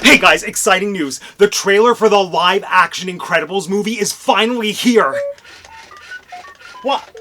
Hey guys, exciting news! The trailer for the live-action Incredibles movie is finally here! What?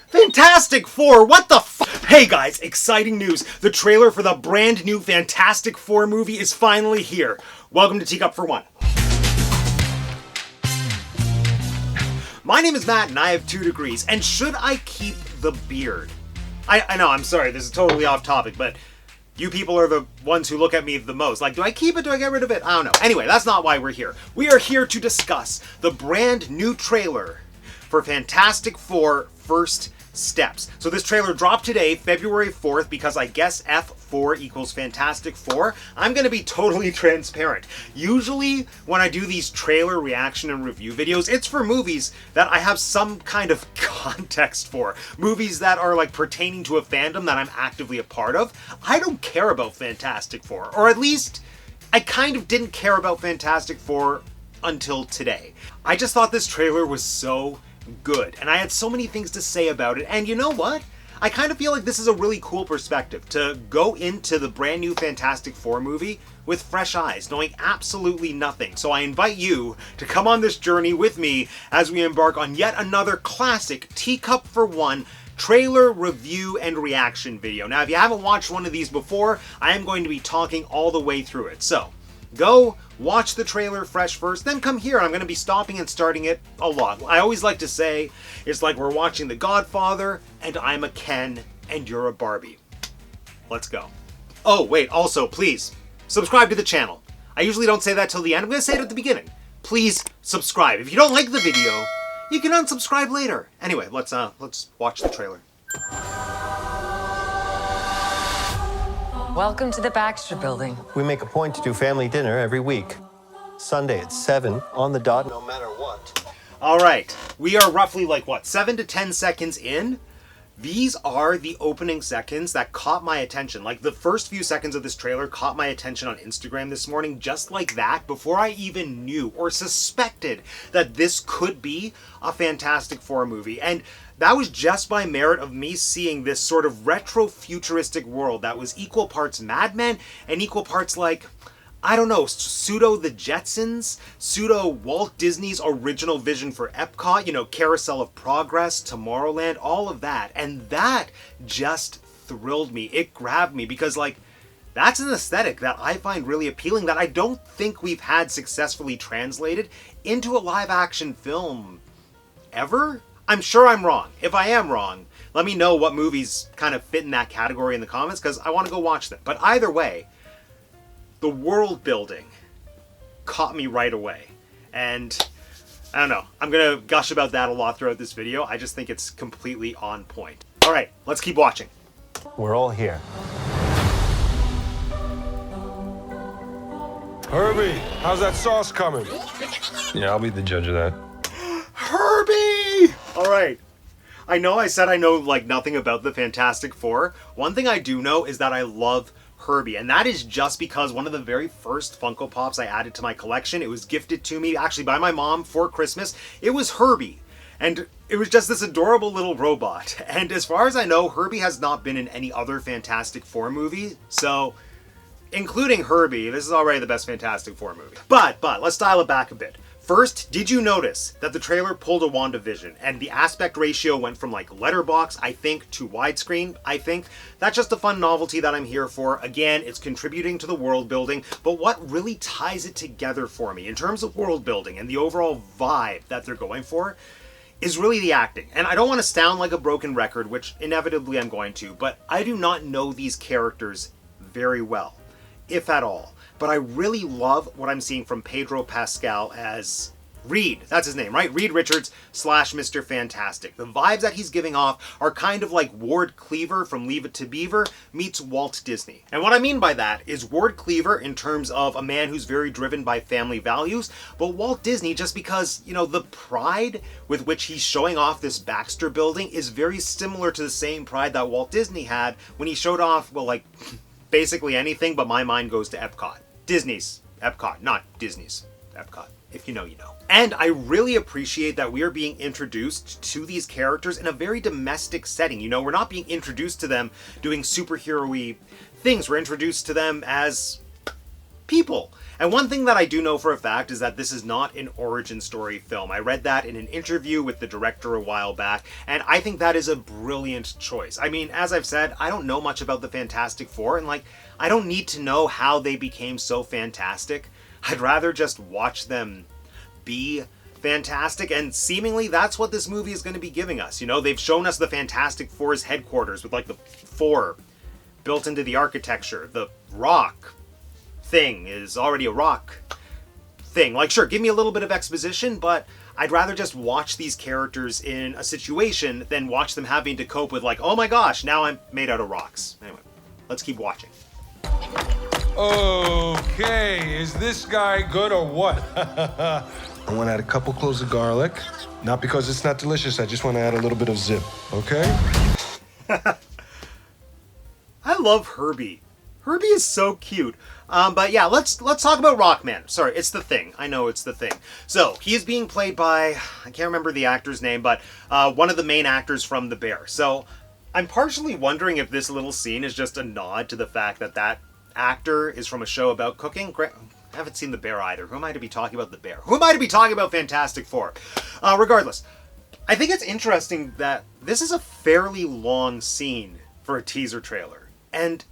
Fantastic Four, what the f- Hey guys, exciting news! The trailer for the brand new Fantastic Four movie is finally here. Welcome to Teacup For One. My name is Matt and I have 2 degrees, and should I keep the beard? I know, I'm sorry, this is totally off topic, but you people are the ones who look at me the most. Like, do I keep it? Do I get rid of it? I don't know. Anyway, that's not why we're here. We are here to discuss the brand new trailer for Fantastic Four First Steps. So this trailer dropped today, February 4th, because I guess F4 equals Fantastic Four. I'm going to be totally transparent. Usually, when I do these trailer reaction and review videos, it's for movies that I have some kind of context for. Movies that are like pertaining to a fandom that I'm actively a part of. I don't care about Fantastic Four, or at least I kind of didn't care about Fantastic Four until today. I just thought this trailer was so good, and I had so many things to say about it, and you know what? I kind of feel like this is a really cool perspective to go into the brand new Fantastic Four movie with fresh eyes, knowing absolutely nothing. So I invite you to come on this journey with me as we embark on yet another classic Teacup For One trailer review and reaction video. Now, if you haven't watched one of these before, I am going to be talking all the way through it. So go watch the trailer fresh first, then come here. I'm going to be stopping and starting it a lot. I always like to say it's like we're watching The Godfather and I'm a Ken and you're a Barbie. Let's go. Oh, wait, also, please, subscribe to the channel. I usually don't say that till the end. I'm going to say it at the beginning. Please subscribe. If you don't like the video, you can unsubscribe later. Anyway, let's watch the trailer. Welcome to the Baxter Building. We make a point to do family dinner every week. Sunday at 7 on the dot, no matter what. All right, we are roughly like, what, 7 to 10 seconds in? These are the opening seconds that caught my attention. Like, the first few seconds of this trailer caught my attention on Instagram this morning, just like that, before I even knew or suspected that this could be a Fantastic Four movie. And that was just by merit of me seeing this sort of retro-futuristic world that was equal parts Mad Men and equal parts like, I don't know, pseudo The Jetsons, pseudo Walt Disney's original vision for Epcot, you know, Carousel of Progress, Tomorrowland, all of that. And that just thrilled me. It grabbed me because, like, that's an aesthetic that I find really appealing that I don't think we've had successfully translated into a live-action film ever. I'm sure I'm wrong. If I am wrong, let me know what movies kind of fit in that category in the comments, because I want to go watch them. But either way, the world building caught me right away. And I don't know, I'm going to gush about that a lot throughout this video. I just think it's completely on point. All right, let's keep watching. We're all here. Herbie, how's that sauce coming? Yeah, I'll be the judge of that. Herbie! All right. I know I said I know like nothing about the Fantastic Four. One thing I do know is that I love Herbie, and that is just because one of the very first Funko Pops I added to my collection, it was gifted to me actually by my mom for Christmas. It was Herbie, and it was just this adorable little robot. And as far as I know, Herbie has not been in any other Fantastic Four movie, so including Herbie, this is already the best Fantastic Four movie. But let's dial it back a bit. First, did you notice that the trailer pulled a WandaVision and the aspect ratio went from like letterbox, I think, to widescreen, I think? That's just a fun novelty that I'm here for. Again, it's contributing to the world building, but what really ties it together for me in terms of world building and the overall vibe that they're going for is really the acting. And I don't want to sound like a broken record, which inevitably I'm going to, but I do not know these characters very well, if at all. But I really love what I'm seeing from Pedro Pascal as Reed. That's his name, right? Reed Richards / Mr. Fantastic. The vibes that he's giving off are kind of like Ward Cleaver from Leave It to Beaver meets Walt Disney. And what I mean by that is Ward Cleaver in terms of a man who's very driven by family values, but Walt Disney just because, you know, the pride with which he's showing off this Baxter building is very similar to the same pride that Walt Disney had when he showed off, well, like, basically anything, but my mind goes to Epcot. Disney's Epcot, not Disney's Epcot. If you know, you know. And I really appreciate that we are being introduced to these characters in a very domestic setting. You know, we're not being introduced to them doing superhero-y things. We're introduced to them as people. And one thing that I do know for a fact is that this is not an origin story film. I read that in an interview with the director a while back, and I think that is a brilliant choice. I mean, as I've said, I don't know much about the Fantastic Four, and I don't need to know how they became so fantastic. I'd rather just watch them be fantastic, and seemingly that's what this movie is going to be giving us. You know, they've shown us the Fantastic Four's headquarters with the four built into the architecture. The rock thing is already a rock thing. Sure, give me a little bit of exposition, but I'd rather just watch these characters in a situation than watch them having to cope with oh my gosh, now I'm made out of rocks. Anyway, let's keep watching. Okay, is this guy good or what? I want to add a couple cloves of garlic. Not because it's not delicious, I just want to add a little bit of zip, okay? I love Herbie. Herbie is so cute. But yeah, let's talk about Rockman. Sorry, it's the Thing. I know it's the Thing. So, he is being played by, I can't remember the actor's name, but one of the main actors from The Bear. So, I'm partially wondering if this little scene is just a nod to the fact that that actor is from a show about cooking. I haven't seen The Bear either. Who am I to be talking about The Bear? Who am I to be talking about Fantastic Four? Regardless, I think it's interesting that this is a fairly long scene for a teaser trailer. And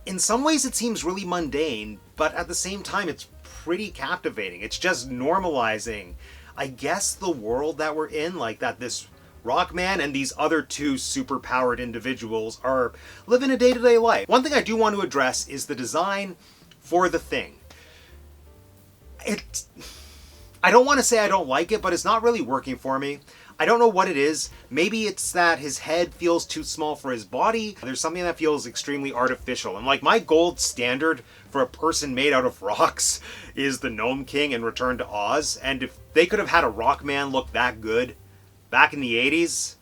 in some ways it seems really mundane, but at the same time it's pretty captivating. It's just normalizing, I guess, the world that we're in, that this Rockman and these other two super-powered individuals are living a day-to-day life. One thing I do want to address is the design for the Thing. I don't want to say I don't like it, but it's not really working for me. I don't know what it is. Maybe it's that his head feels too small for his body. There's something that feels extremely artificial. And my gold standard for a person made out of rocks is the Gnome King in Return to Oz. And if they could have had a Rockman look that good back in the 80s,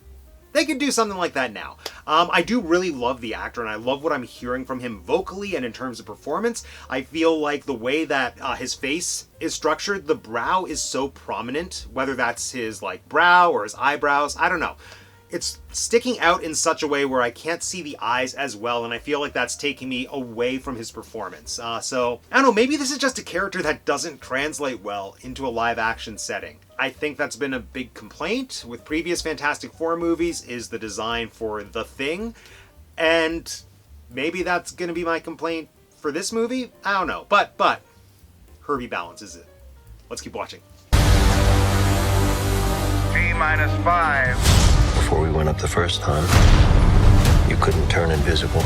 they could do something like that now. I do really love the actor, and I love what I'm hearing from him vocally and in terms of performance. I feel like the way that his face is structured, the brow is so prominent, whether that's his brow or his eyebrows, I don't know. It's sticking out in such a way where I can't see the eyes as well, and I feel like that's taking me away from his performance. So, I don't know, maybe this is just a character that doesn't translate well into a live-action setting. I think that's been a big complaint with previous Fantastic Four movies, is the design for the Thing, and maybe that's going to be my complaint for this movie? I don't know, but Herbie balances it. Let's keep watching. T-5. Before we went up the first time, you couldn't turn invisible.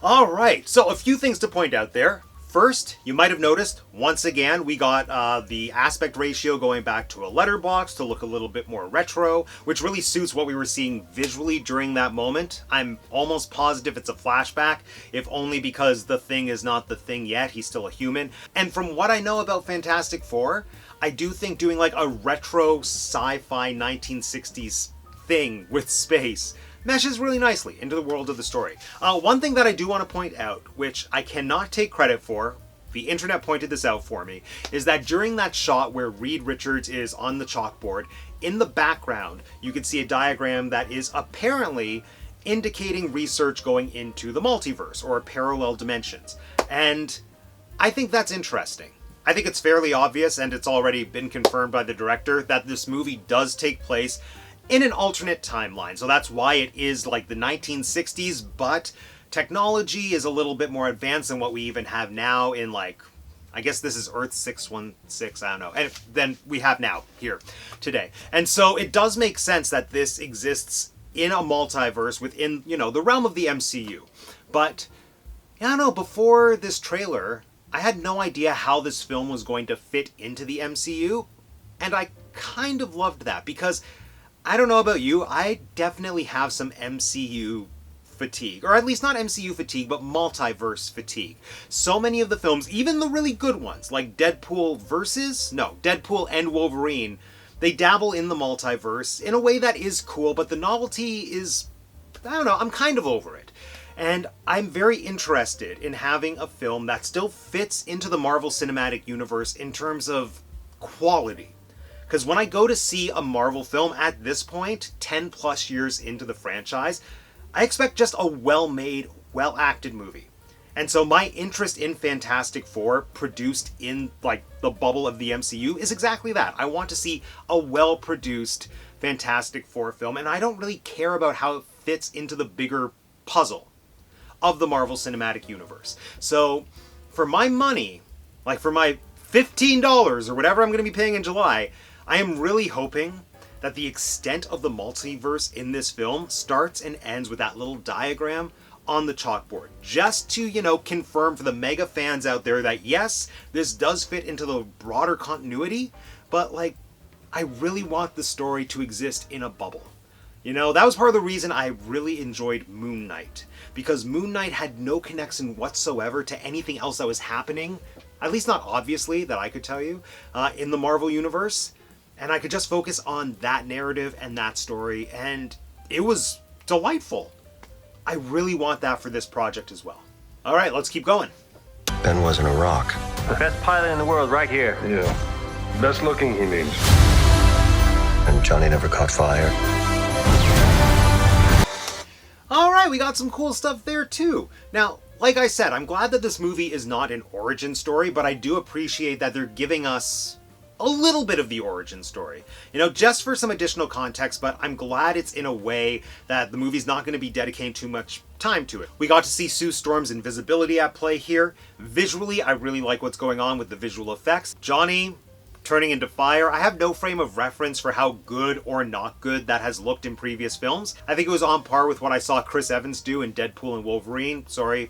Alright, so a few things to point out there. First, you might have noticed, once again, we got the aspect ratio going back to a letterbox to look a little bit more retro, which really suits what we were seeing visually during that moment. I'm almost positive it's a flashback, if only because the Thing is not the Thing yet, he's still a human. And from what I know about Fantastic Four, I do think doing a retro sci-fi 1960s thing with space meshes really nicely into the world of the story. One thing that I do want to point out, which I cannot take credit for, the internet pointed this out for me, is that during that shot where Reed Richards is on the chalkboard, in the background you can see a diagram that is apparently indicating research going into the multiverse, or parallel dimensions. And I think that's interesting. I think it's fairly obvious, and it's already been confirmed by the director, that this movie does take place in an alternate timeline. So that's why it is the 1960s, but technology is a little bit more advanced than what we even have now in I guess this is Earth 616, I don't know, and then we have now, here, today. And so it does make sense that this exists in a multiverse within, the realm of the MCU. But, I don't know, before this trailer, I had no idea how this film was going to fit into the MCU, and I kind of loved that, because I don't know about you, I definitely have some MCU fatigue, or at least not MCU fatigue, but multiverse fatigue. So many of the films, even the really good ones, like Deadpool and Wolverine, they dabble in the multiverse in a way that is cool, but the novelty is, I don't know, I'm kind of over it. And I'm very interested in having a film that still fits into the Marvel Cinematic Universe in terms of quality. Because when I go to see a Marvel film at this point, 10 plus years into the franchise, I expect just a well-made, well-acted movie. And so my interest in Fantastic Four produced in like the bubble of the MCU is exactly that. I want to see a well-produced Fantastic Four film, and I don't really care about how it fits into the bigger puzzle of the Marvel Cinematic Universe. So for my money, like for my $15 or whatever I'm going to be paying in July, I am really hoping that the extent of the multiverse in this film starts and ends with that little diagram on the chalkboard, just to, you know, confirm for the mega fans out there that yes, this does fit into the broader continuity, but like, I really want the story to exist in a bubble. You know, that was part of the reason I really enjoyed Moon Knight, because Moon Knight had no connection whatsoever to anything else that was happening, at least not obviously that I could tell you, in the Marvel Universe, and I could just focus on that narrative and that story, and it was delightful. I really want that for this project as well. All right, let's keep going. Ben wasn't a rock. The best pilot in the world right here. Yeah. Best looking, he means. And Johnny never caught fire. All right, we got some cool stuff there too. Now, like I said, I'm glad that this movie is not an origin story, but I do appreciate that they're giving us a little bit of the origin story, you know, just for some additional context, but I'm glad it's in a way that the movie's not going to be dedicating too much time to it. We got to see Sue Storm's invisibility at play here. Visually, I really like what's going on with the visual effects. Johnny turning into fire, I have no frame of reference for how good or not good that has looked in previous films. I think it was on par with what I saw Chris Evans do in Deadpool and Wolverine. Sorry,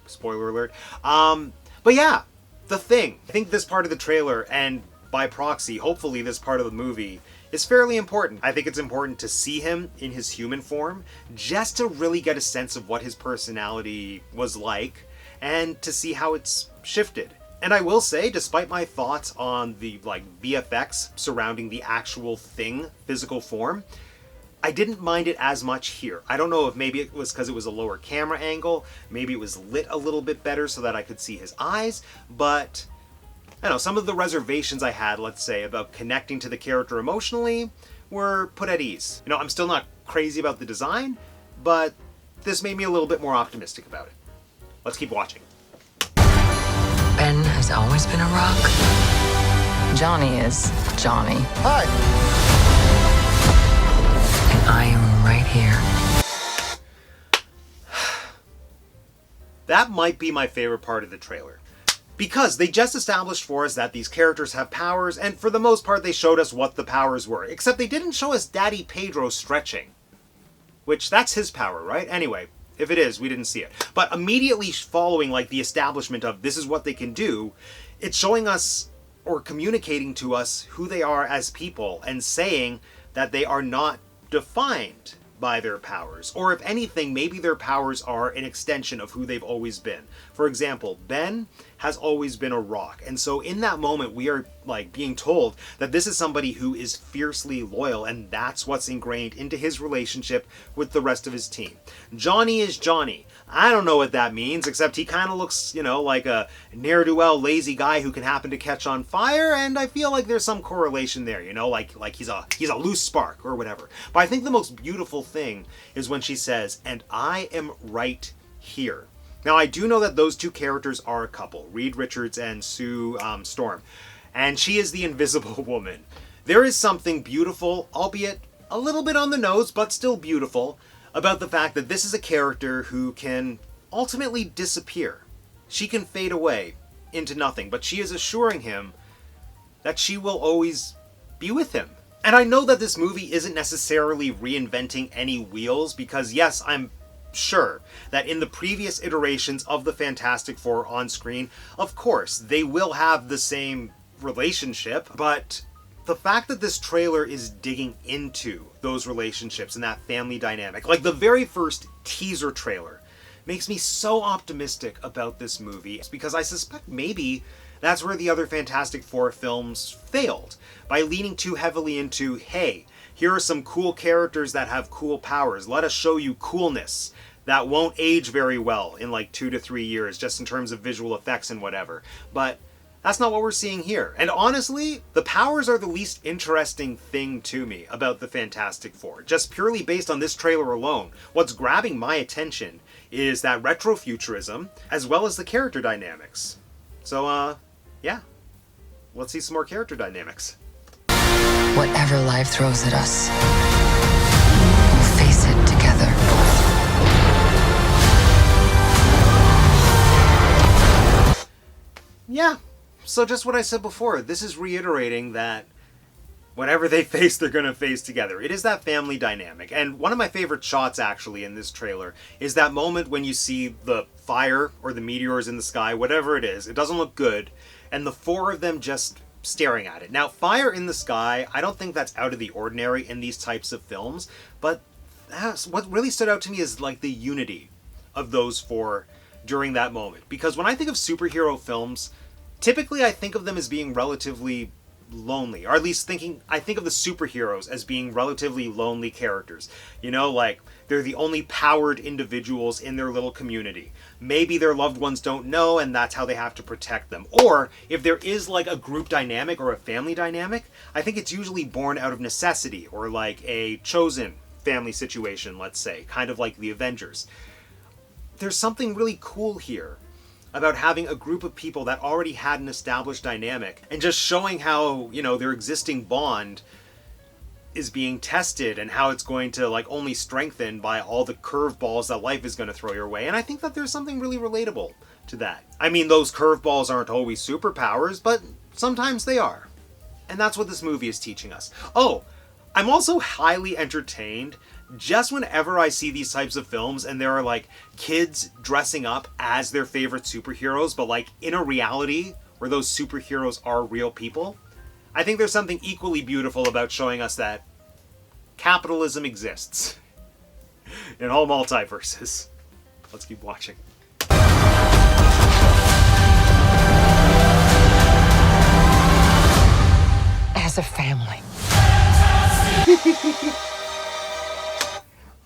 spoiler alert. But yeah, The Thing. I think this part of the trailer, and by proxy, hopefully this part of the movie, is fairly important. I think it's important to see him in his human form, just to really get a sense of what his personality was like, and to see how it's shifted. And I will say, despite my thoughts on the VFX surrounding the actual Thing physical form, I didn't mind it as much here. I don't know if maybe it was because it was a lower camera angle, maybe it was lit a little bit better so that I could see his eyes, but I don't know, some of the reservations I had, let's say, about connecting to the character emotionally were put at ease. You know, I'm still not crazy about the design, but this made me a little bit more optimistic about it. Let's keep watching. Ben has always been a rock. Johnny is Johnny. Hi! And I am right here. That might be my favorite part of the trailer. Because they just established for us that these characters have powers, and for the most part they showed us what the powers were. Except they didn't show us Daddy Pedro stretching. Which, that's his power, right? Anyway, if it is, we didn't see it. But immediately following the establishment of this is what they can do, it's showing us, or communicating to us, who they are as people, and saying that they are not defined by their powers. Or if anything, maybe their powers are an extension of who they've always been. For example, Ben has always been a rock. And so in that moment, we are being told that this is somebody who is fiercely loyal, and that's what's ingrained into his relationship with the rest of his team. Johnny is Johnny. I don't know what that means, except he kind of looks, like a ne'er-do-well lazy guy who can happen to catch on fire, and I feel like there's some correlation there, like he's a loose spark or whatever. But I think the most beautiful thing is when she says, "And I am right here." Now, I do know that those two characters are a couple, Reed Richards and Sue Storm, and she is the Invisible Woman. There is something beautiful, albeit a little bit on the nose, but still beautiful, about the fact that this is a character who can ultimately disappear. She can fade away into nothing, but she is assuring him that she will always be with him. And I know that this movie isn't necessarily reinventing any wheels, because yes, I'm sure that in the previous iterations of the Fantastic Four on screen, of course, they will have the same relationship, but the fact that this trailer is digging into those relationships and that family dynamic, like the very first teaser trailer, makes me so optimistic about this movie, because I suspect maybe that's where the other Fantastic Four films failed, by leaning too heavily into, hey, here are some cool characters that have cool powers, let us show you coolness that won't age very well in 2 to 3 years, just in terms of visual effects and whatever. But That's not what we're seeing here. And honestly, the powers are the least interesting thing to me about the Fantastic Four. Just purely based on this trailer alone, what's grabbing my attention is that retrofuturism, as well as the character dynamics. So, yeah. Let's see some more character dynamics. Whatever life throws at us, we'll face it together. Yeah. So just what I said before, this is reiterating that whatever they face, they're going to face together. It is that family dynamic. And one of my favorite shots, actually, in this trailer is that moment when you see the fire or the meteors in the sky, whatever it is. It doesn't look good. And the four of them just staring at it. Now, fire in the sky, I don't think that's out of the ordinary in these types of films. But what really stood out to me is like the unity of those four during that moment. Because when I think of superhero films, typically I think of them as being relatively lonely, or at least I think of the superheroes as being relatively lonely characters. You know, like they're the only powered individuals in their little community. Maybe their loved ones don't know, and that's how they have to protect them. Or if there is like a group dynamic or a family dynamic, I think it's usually born out of necessity, or like a chosen family situation, let's say, kind of like the Avengers. There's something really cool here about having a group of people that already had an established dynamic and just showing how, you know, their existing bond is being tested and how it's going to like only strengthen by all the curveballs that life is going to throw your way. And I think that there's something really relatable to that. I mean, those curveballs aren't always superpowers, but sometimes they are. And that's what this movie is teaching us. Oh, I'm also highly entertained just whenever I see these types of films and there are like kids dressing up as their favorite superheroes, but like in a reality where those superheroes are real people. I think there's something equally beautiful about showing us that capitalism exists in all multiverses. Let's keep watching. As a family.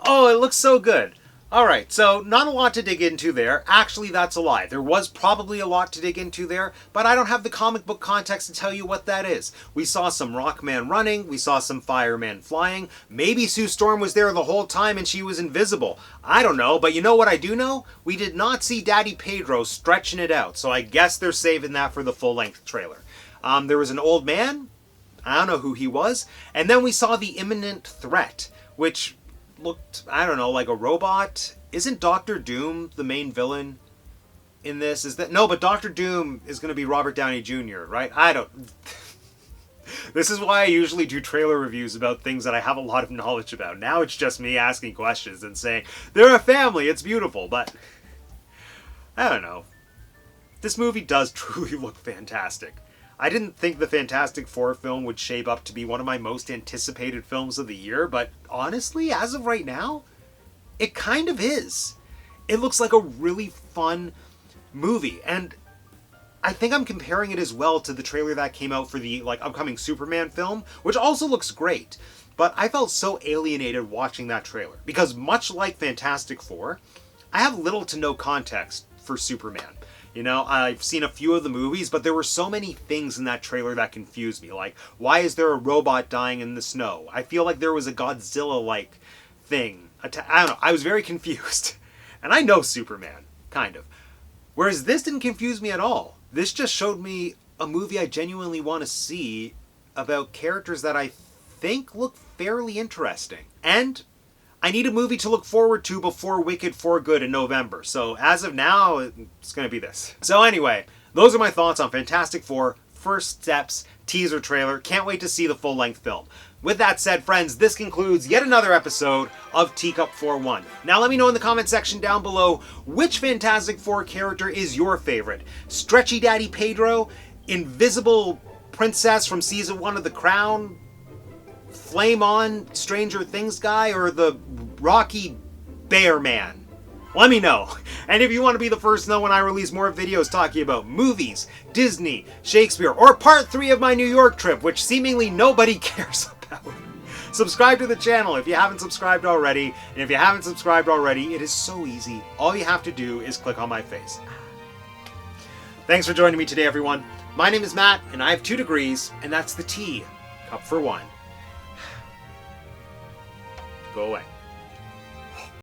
Oh, it looks so good. Alright, so not a lot to dig into there. Actually, that's a lie. There was probably a lot to dig into there, but I don't have the comic book context to tell you what that is. We saw some Rockman running, we saw some Fireman flying. Maybe Sue Storm was there the whole time and she was invisible. I don't know, but you know what I do know? We did not see Daddy Pedro stretching it out, so I guess they're saving that for the full-length trailer. There was an old man. I don't know who he was. And then we saw the imminent threat, which looked, I don't know, like a robot. Isn't Doctor Doom the main villain in this? No, but Doctor Doom is going to be Robert Downey Jr., right? I don't... This is why I usually do trailer reviews about things that I have a lot of knowledge about. Now it's just me asking questions and saying, they're a family, it's beautiful, but... I don't know. This movie does truly look fantastic. I didn't think the Fantastic Four film would shape up to be one of my most anticipated films of the year, but honestly, as of right now, it kind of is. It looks like a really fun movie, and I think I'm comparing it as well to the trailer that came out for the upcoming Superman film, which also looks great, but I felt so alienated watching that trailer, because much like Fantastic Four, I have little to no context for Superman. You know, I've seen a few of the movies, but there were so many things in that trailer that confused me. Like, why is there a robot dying in the snow? I feel like there was a Godzilla-like thing. I don't know. I was very confused. And I know Superman, kind of. Whereas this didn't confuse me at all. This just showed me a movie I genuinely want to see about characters that I think look fairly interesting. And I need a movie to look forward to before Wicked for Good in November. So as of now, it's going to be this. So anyway, those are my thoughts on Fantastic Four, First Steps, teaser trailer. Can't wait to see the full-length film. With that said, friends, this concludes yet another episode of Teacup For One. Now let me know in the comment section down below which Fantastic Four character is your favorite. Stretchy Daddy Pedro, Invisible Princess from Season 1 of The Crown, Flame On Stranger Things guy, or the Rocky Bear Man? Let me know. And if you want to be the first to know when I release more videos talking about movies, Disney, Shakespeare, or part 3 of my New York trip, which seemingly nobody cares about, subscribe to the channel if you haven't subscribed already. And if you haven't subscribed already, it is so easy. All you have to do is click on my face. Thanks for joining me today, everyone. My name is Matt, and I have 2 degrees, and that's the T. Cup for one. Go away.